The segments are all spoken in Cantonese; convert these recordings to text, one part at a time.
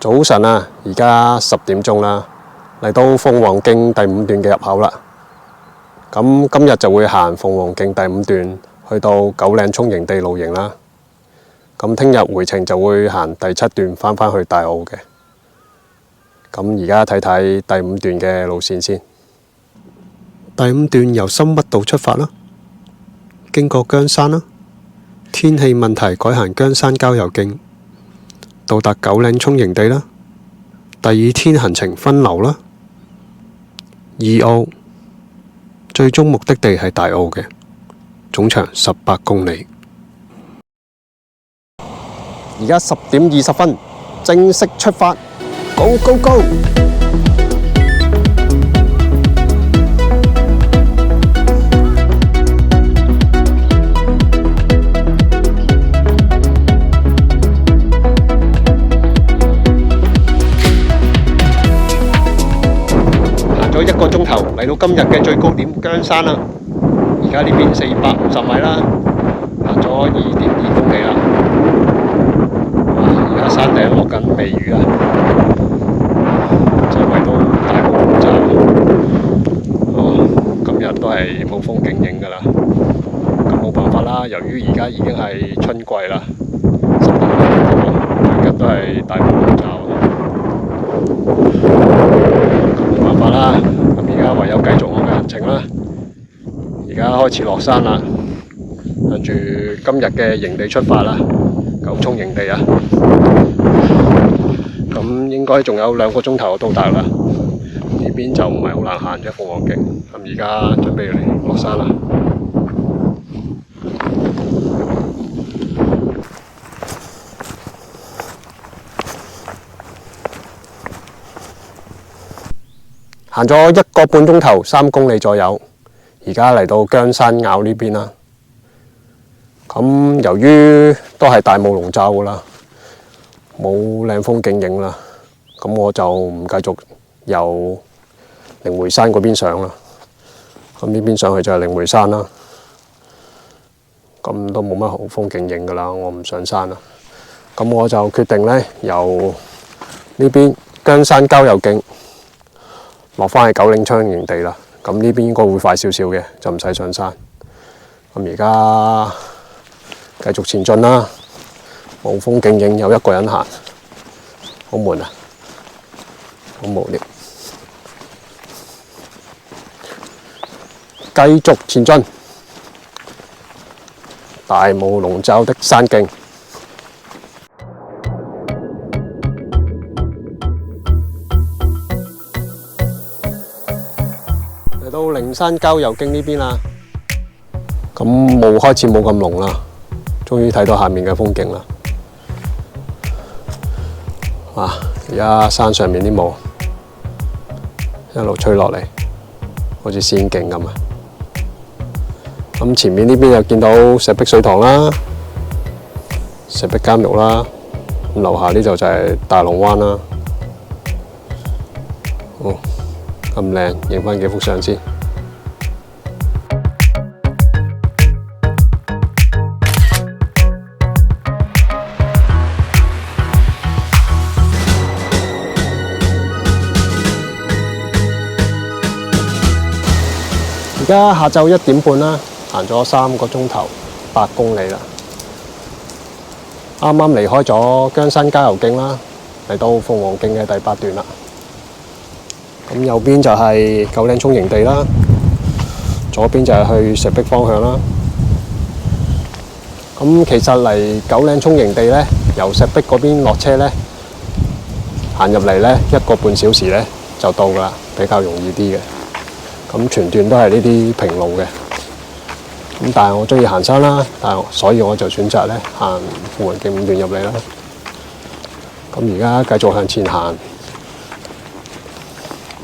早晨啊，而家10點鐘啦，嚟到鳳凰徑第5段嘅入口啦。咁今日就會行鳳凰徑第5段，去到九嶺涌營地露營啦。咁聽日回程就會行第7段返返去大澳嘅。咁而家睇睇第5段嘅路線先。第5段由深屈道出發啦，經過姜山啦，天氣問題改行姜山郊遊徑，到達九嶺涌營地啦。第2天行程分流啦，二澳，最終目的地係大澳嘅，總長18公里。而家10點20分，正式出發 ，Go Go Go！咗1個鐘頭嚟到今日嘅最高點姜山啦，而家呢邊450米啦，行咗2.2公里啦。哇！而家山頂落緊微雨啊，周圍都大霧籠罩。今日都係冇風景影㗎啦。咁冇辦法啦，由於而家已經係春季啦，10月多，每日都係大霧籠罩。冇辦法啦，咁而家唯有繼續我嘅行程啦。而家開始落山啦，向住今日嘅營地出發啦，九涌營地啊。咁應該仲有2個鐘頭到達啦。呢邊就唔係好難行啫，鳳凰徑。咁而家準備嚟落山啦。行咗1個半鐘頭，3公里左右，而家嚟到姜山坳呢邊啦。咁由於都係大霧籠罩噶啦，冇靚風景影啦，咁我就唔繼續由靈梅山嗰邊上啦。咁呢邊上去就係靈梅山啦。咁都冇乜好風景影噶啦，我唔上山啦。咁我就決定呢，由呢邊姜山郊遊徑落返去九嶺涌營地啦，咁呢邊應該會快少少嘅，就唔使上山。咁而家繼續前進啦，冇風景影，有1個人行，好悶啊，好無聊。繼續前進，大霧籠罩的山徑。到靈山郊遊徑呢邊啦，咁霧開始冇咁濃啦，終於睇到下面嘅風景啦。哇！而家山上面啲霧一路吹落嚟，好似仙境咁啊！咁前面呢邊又見到石壁水塘啦、石壁監獄啦，咁樓下呢度就係大龍灣啦。哦，咁靚，影返幾幅相先。而家下晝1點半啦，行咗3個鐘頭，8公里啦。啱啱離開咗姜山郊遊徑啦，嚟到鳳凰徑嘅第8段啦。咁右邊就係九嶺涌營地啦，左邊就係去石壁方向啦。咁其實嚟九嶺涌營地呢，由石壁嗰邊落車呢，行入嚟呢1個半小時呢就到㗎啦，比較容易啲嘅。咁全段都係呢啲平路嘅。咁但係我中意行山啦，所以我就選擇呢行鳳凰徑5段入嚟啦。咁而家繼續向前行，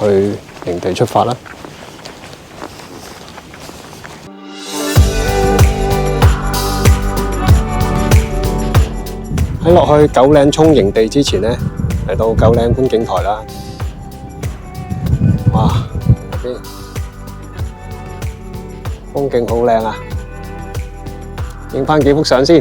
去營地出發啦！喺落去九嶺涌營地之前呢，嚟到九嶺觀景台啦。哇！入邊風景好靚啊！影返幾幅相先。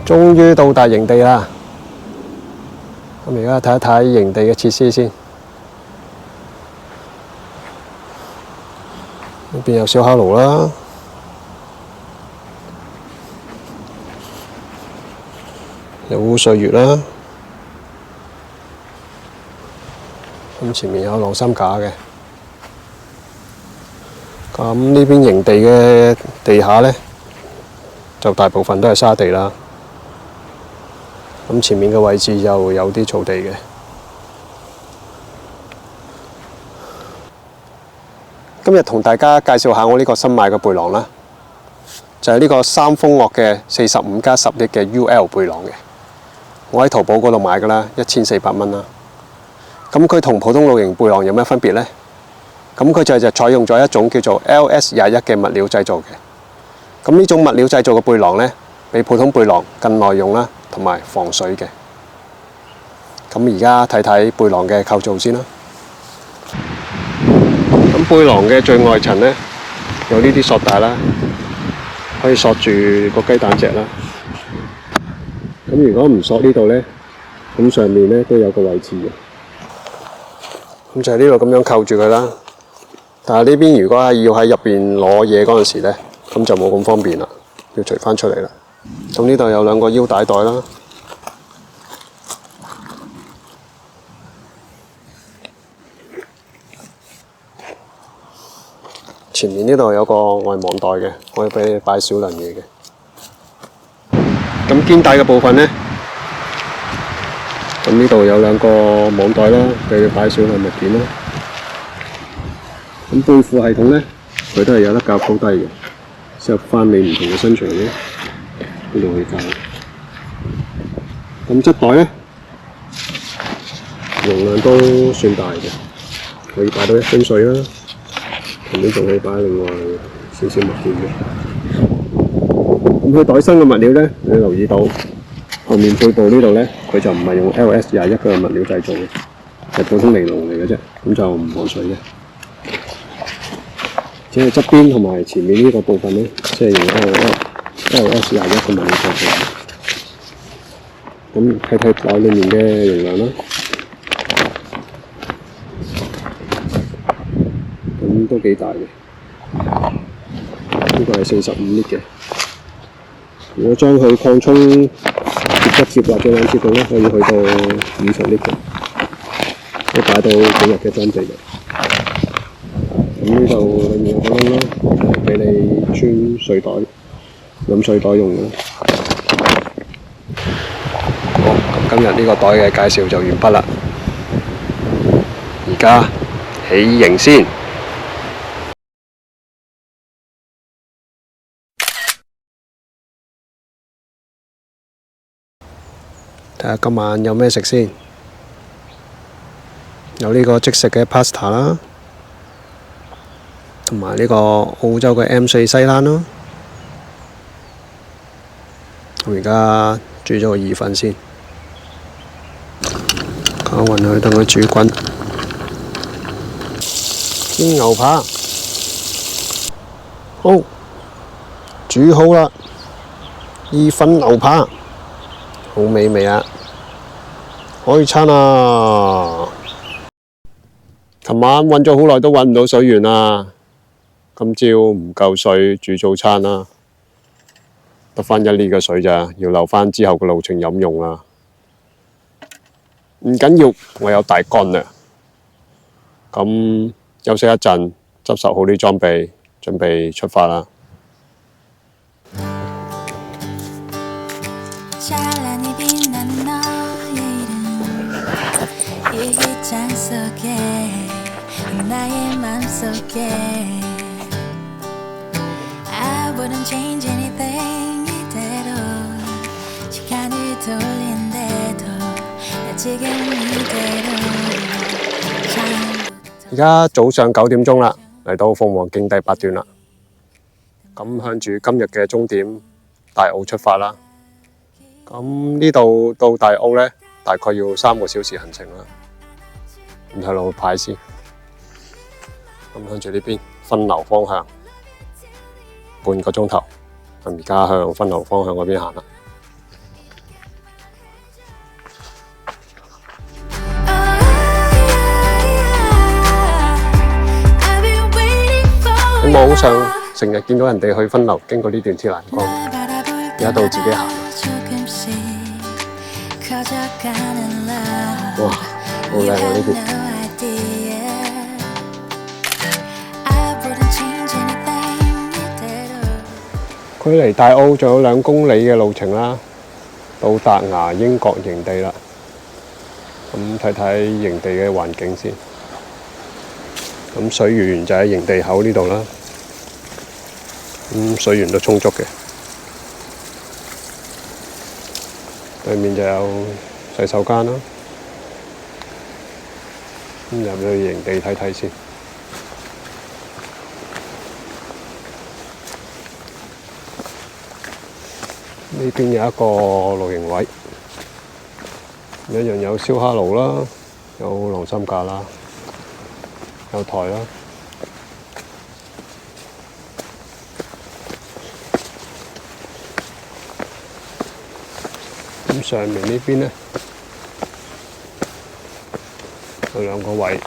終於到達營地啦！咁而家睇一睇營地嘅設施先。呢邊有燒烤爐啦，有污水穴啦。咁前面有晾衫架嘅。咁呢邊營地嘅地下呢，就大部分都係沙地啦。咁前面嘅位置又有啲草地嘅。今日同大家介紹下我呢個新買嘅背囊啦，就係呢個三豐樂嘅45+10億嘅 UL 背囊嘅。我喺淘寶嗰度買㗎啦，1400蚊啦。咁佢同普通露營背囊有咩分別呢？咁佢就採用咗一種叫做 LS21嘅物料製造嘅。咁呢種物料製造嘅背囊呢，比普通背囊更耐用啦，同埋防水嘅。咁而家睇睇背囊嘅構造先啦。咁背囊嘅最外層呢，有呢啲索帶啦，可以索住個雞蛋隻啦。咁如果唔索呢度呢，咁上面呢都有個位置嘅。咁就係呢度咁樣扣住佢啦。但係呢邊如果係要喺入邊攞嘢嗰陣時呢，咁就冇咁方便啦，要除翻出嚟啦。咁呢度有兩個腰帶袋啦。前面呢度有個外網袋嘅，可以俾你擺少量嘢嘅。咁肩帶嘅部分呢，咁呢度有兩個網袋啦，俾你擺少量物件啦。咁背負系統呢，佢都係有得較高低嘅，適合翻你唔同嘅身長嘅，呢度可以較。咁側袋呢，容量都算大嘅，可以擺到1樽水啦。同呢仲可以擺另外少少物件嘅。咁佢袋身嘅物料呢，你留意到後面背部呢度呢，佢就唔係用 LS21嘅物料製造嘅，係普通尼龍嚟嘅啫，咁就唔防水嘅。只係側邊同埋前面呢個部分呢，即係用 LS21嘅物料製造。咁睇睇袋裡面嘅容量啦。咁都幾大嘅，呢個係45litres嘅。如果將佢擴充接一接或者兩接到咧，可以去到50litres嘅，都擺到幾日嘅裝備嘅。咁呢度裡面有個窿啦，俾你穿水袋、飲水袋用啦。好，咁今日呢個袋嘅介紹就完畢啦。而家起營先。睇下今晚有咩食先，有呢個即食嘅 pasta 啦，同埋呢個澳洲嘅 M4 西冷咯。我而家煮咗個意粉先，攪勻佢，等佢煮滾。煎牛扒，好，煮好啦，意粉牛扒。好美味啊！開餐啊！琴晚揾咗好耐都揾唔到水源啊！今朝唔夠水煮早餐啦，得返1litre嘅水咋，要留返之後嘅路程飲用啦。唔緊要，我有大乾糧。咁休息一陣，執拾好啲裝備，準備出發啦。而家早上9點鐘啦，嚟到鳳凰徑第8段啦。咁向住今日嘅終點大澳出發啦。咁呢度到大澳呢，大概要3個小時行程啦。咁睇路牌先。咁向住呢邊分流方向，半個鐘頭。咁而家向分流方向嗰邊行啦。網上成日見到人哋去分流經過呢段鐵欄杆，而家到自己行。哇，好靚啊呢邊！距離大澳仲有2公里嘅路程啦，到達牙英國營地啦。咁睇睇營地嘅環境先。咁水源就喺營地口呢度啦。水源都充足嘅。對面就有洗手間啦。入去營地睇睇先。呢邊有一個露營位，一樣有燒蝦爐啦，有晾衫架啦，有台啦。咁上面呢邊呢，有2個位，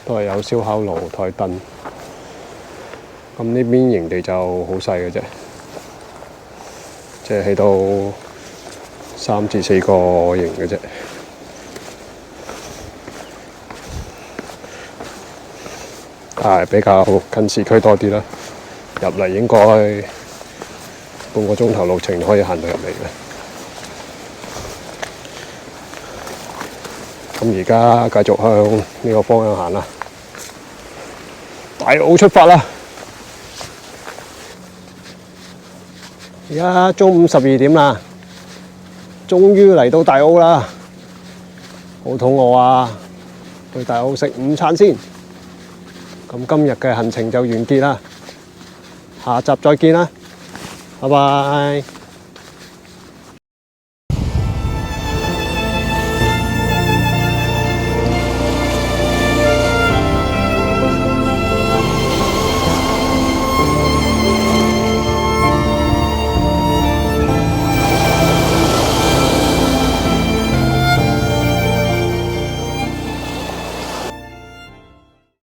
都係有燒烤爐、台凳。咁呢邊營地就好細嘅啫。即係起到3至4個營嘅啫，係比較近市區多啲啦。入嚟應該半個鐘頭路程可以行到入嚟嘅。咁而家繼續向呢個方向行啦，大澳出發啦！而家中午12點啦，終於嚟到大澳啦，好肚餓啊！去大澳食午餐先。咁今日嘅行程就完結啦，下集再見啦，拜拜。